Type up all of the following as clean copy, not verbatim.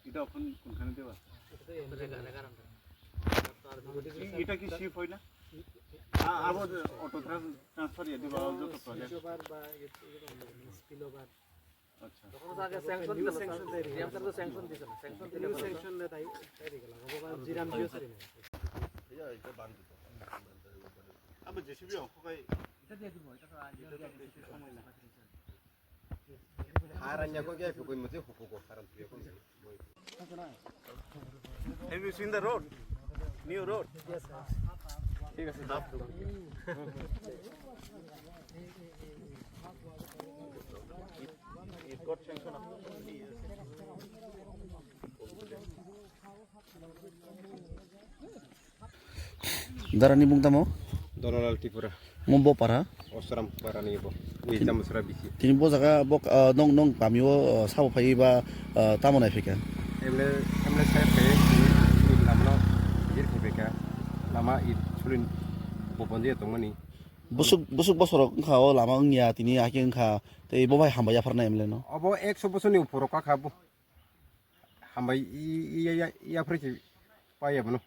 এটা এখন কোনখানে দেওয়া এটা কি শিপ হয় না আবার অটো ট্রান্সফার ইয়ে দেওয়া যত প্রজেক্ট স্পিলওভার আচ্ছা তখন আগে স্যাংশন দিল স্যাংশন দেই রিয়ামটার তো স্যাংশন দিছে না স্যাংশন দিলে স্যাংশন দেয় তাই গেল বাবা জিরাম জিও সরি না এটা বান দিত আবার জেসিবি অঙ্কই এটা দিয়ে দিব এটা তো আজ বেশি সময় না হারান্যা কো গে কই মতে হুকুকো হারান তুই কোন Have you seen the road? New road? Yes, sir. ঠিক আছে দাও It got sanction after 20 years. Darani bung tamo? Donald Tipura. Mumbo para? Osram para ni bo. Ni jam sura bisi. Tini bo jaga bok nong pamio sawo phai ba tamo nai phika. Emle saya pe lamno jir khibeka. Lama it sulin bobonje tongmani. Busuk bosorok khao lama ngya tini ake ngkha tei bo bhai hamba ya farna emle no. Abo 100 বছর ni uporo ka khabo. Hambai iya friki payabno.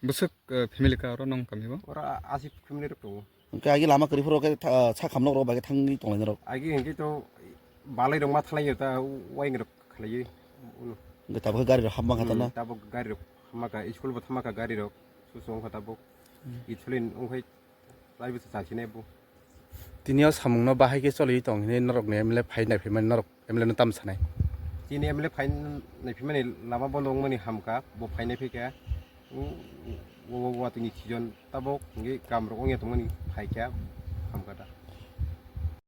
Busuk family ka ro nong kami bo. Ora asip family ro. Ka agi lama kari foro ka cha khamnok ro ba ke thangni tonglai ro. Agi hengki to balai dong ma thlai ta wai ngro khlai. Ge tabuk gari ro hamma khata na. Tabuk gari ro hamaka school bo thamaka gari ro susong khata bo. Ithlin ongkhai lai bu sa chine bo. Tinio samungno bahai ke choli tong ne norok ne emle phai nai phiman norok emle no tam sanai. Chine emle phai nai phimani lama bolong mani hamka bo phai nai phika. Wo tini chijon tabok ngi kamro ongya tongmani phai kya hamka da.